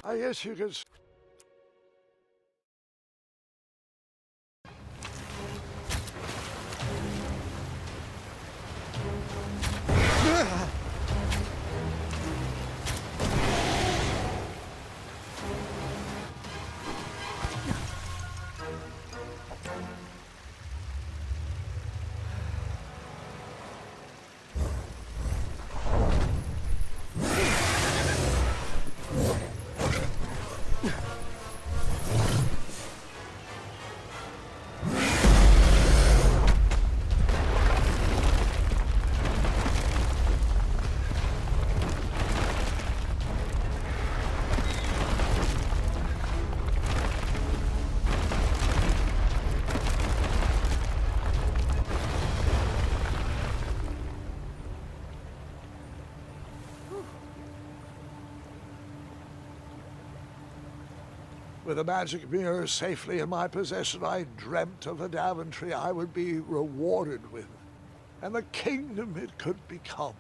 I guess you could... With the magic mirror safely in my possession, I dreamt of the Daventry I would be rewarded with, and the kingdom it could become.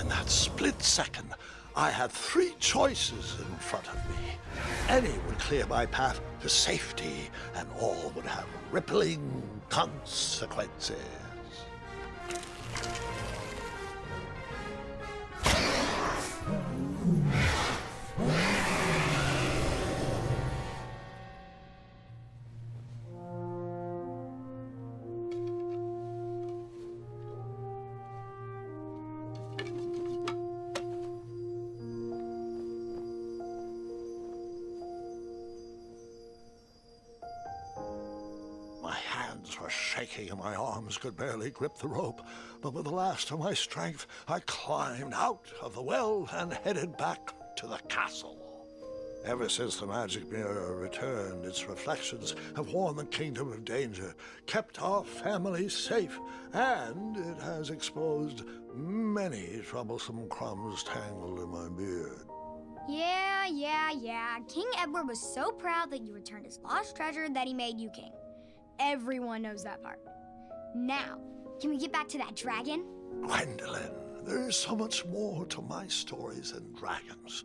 In that split second, I had three choices in front of me. Any would clear my path to safety, and all would have rippling consequences. My hands were shaking and my arms could barely grip the rope, but with the last of my strength, I climbed out of the well and headed back to the castle. Ever since the magic mirror returned, its reflections have warned the kingdom of danger, kept our family safe, and it has exposed many troublesome crumbs tangled in my beard. Yeah. King Edward was so proud that you returned his lost treasure that he made you king. Everyone knows that part. Now, can we get back to that dragon? Gwendolyn, there is so much more to my stories than dragons.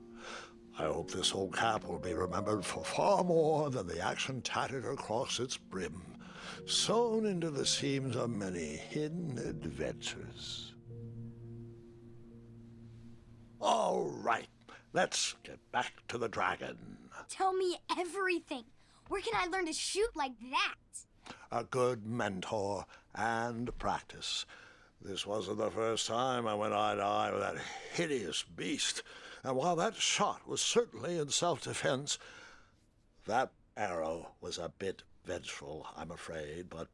I hope this old cap will be remembered for far more than the action tattered across its brim, sewn into the seams of many hidden adventures. All right, let's get back to the dragon. Tell me everything. Where can I learn to shoot like that? A good mentor and practice. This wasn't the first time I went eye to eye with that hideous beast. And while that shot was certainly in self-defense, that arrow was a bit vengeful, I'm afraid. But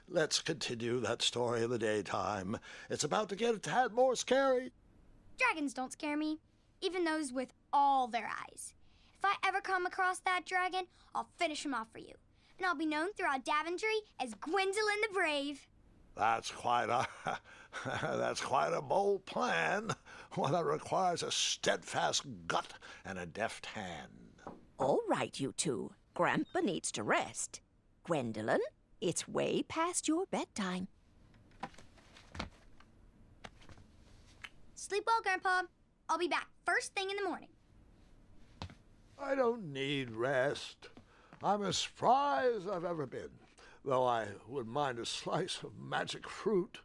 let's continue that story in the daytime. It's about to get a tad more scary. Dragons don't scare me, even those with all their eyes. If I ever come across that dragon, I'll finish him off for you. And I'll be known throughout Daventry as Gwendolyn the Brave. That's quite a bold plan. One that requires a steadfast gut and a deft hand. All right, you two. Grandpa needs to rest. Gwendolyn, it's way past your bedtime. Sleep well, Grandpa. I'll be back first thing in the morning. I don't need rest. I'm as spry as I've ever been, though I wouldn't mind a slice of magic fruit.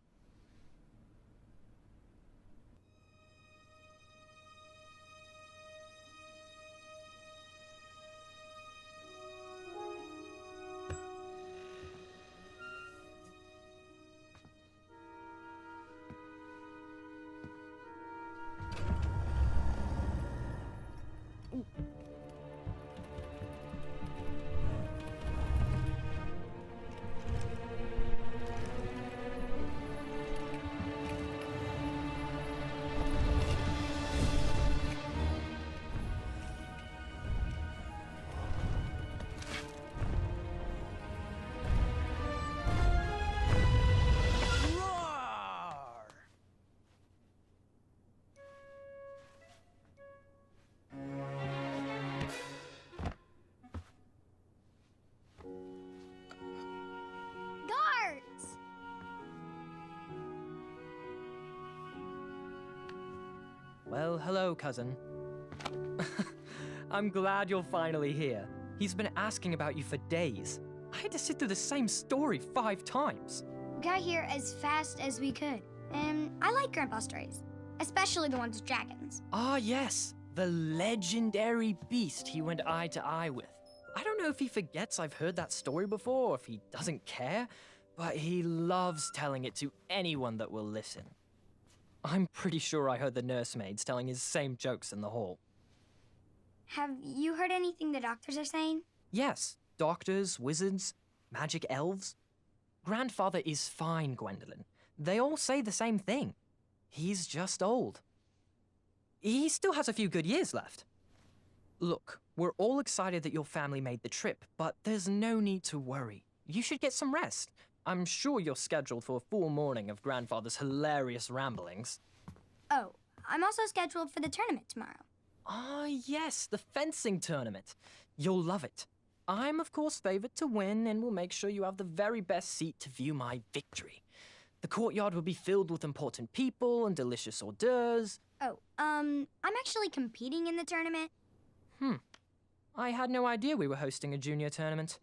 Well, hello, cousin. I'm glad you're finally here. He's been asking about you for days. I had to sit through the same story 5 times. We got here as fast as we could. And I like Grandpa's stories, especially the ones with dragons. Ah, yes. The legendary beast he went eye to eye with. I don't know if he forgets I've heard that story before or if he doesn't care, but he loves telling it to anyone that will listen. I'm pretty sure I heard the nursemaids telling his same jokes in the hall. Have you heard anything the doctors are saying? Yes, doctors, wizards, magic elves. Grandfather is fine, Gwendolyn. They all say the same thing. He's just old. He still has a few good years left. Look, we're all excited that your family made the trip, but there's no need to worry. You should get some rest. I'm sure you're scheduled for a full morning of Grandfather's hilarious ramblings. Oh, I'm also scheduled for the tournament tomorrow. Ah, yes, the fencing tournament. You'll love it. I'm, of course, favored to win and will make sure you have the very best seat to view my victory. The courtyard will be filled with important people and delicious hors d'oeuvres. Oh, I'm actually competing in the tournament. I had no idea we were hosting a junior tournament.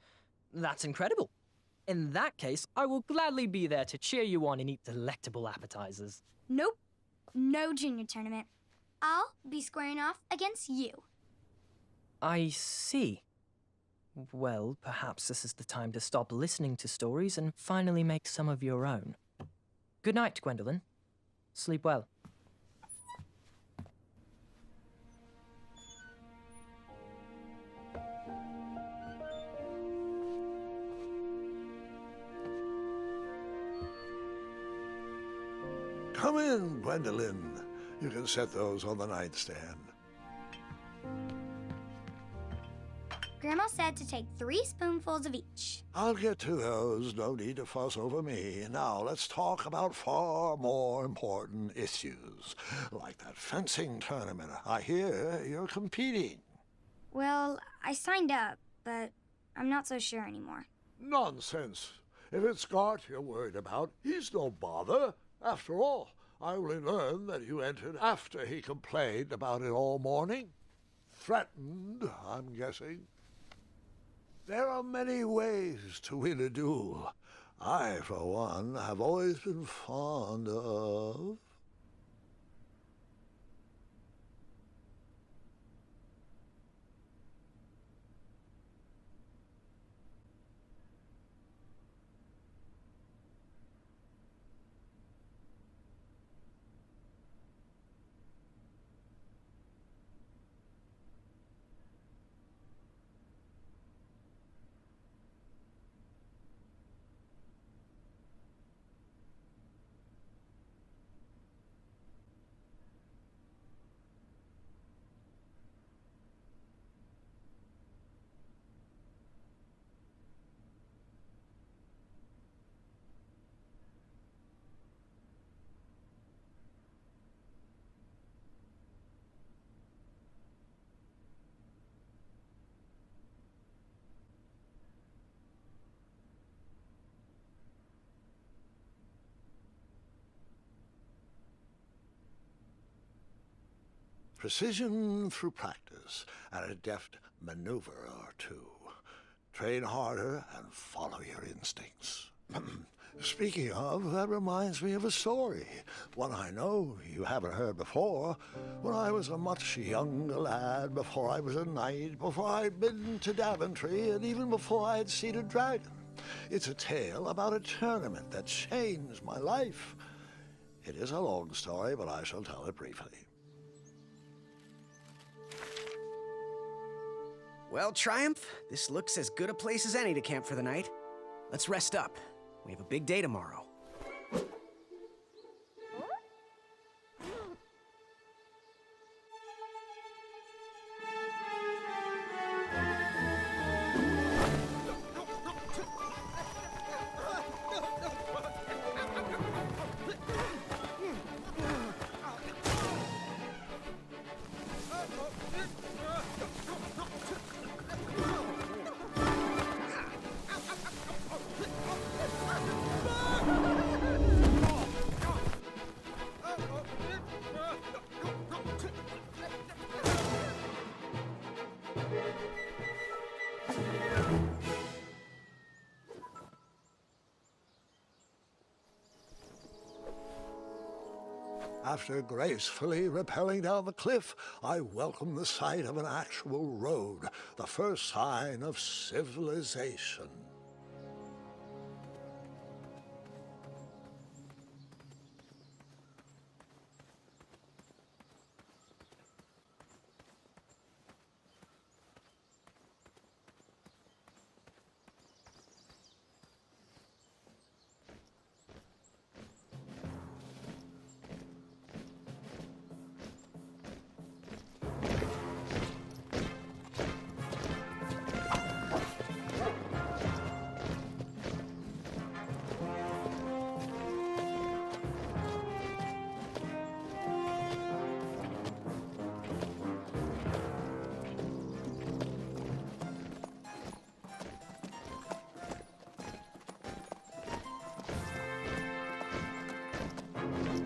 That's incredible. In that case, I will gladly be there to cheer you on and eat delectable appetizers. Nope, no junior tournament. I'll be squaring off against you. I see. Well, perhaps this is the time to stop listening to stories and finally make some of your own. Good night, Gwendolyn. Sleep well. Come in, Gwendolyn. You can set those on the nightstand. Grandma said to take 3 spoonfuls of each. I'll get to those. No need to fuss over me. Now, let's talk about far more important issues, like that fencing tournament. I hear you're competing. Well, I signed up, but I'm not so sure anymore. Nonsense. If it's Scott you're worried about, he's no bother. After all, I only learned that you entered after he complained about it all morning. Threatened, I'm guessing. There are many ways to win a duel. I, for one, have always been fond of... Precision through practice and a deft maneuver or two. Train harder and follow your instincts. Speaking of, that reminds me of a story. One I know you haven't heard before. When I was a much younger lad, before I was a knight, before I'd been to Daventry, and even before I'd seen a dragon. It's a tale about a tournament that changed my life. It is a long story, but I shall tell it briefly. Well, Triumph, this looks as good a place as any to camp for the night. Let's rest up. We have a big day tomorrow. After gracefully rappelling down the cliff, I welcomed the sight of an actual road, the first sign of civilization.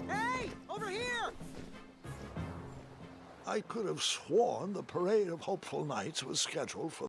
Hey! Over here! I could have sworn the Parade of Hopeful Knights was scheduled for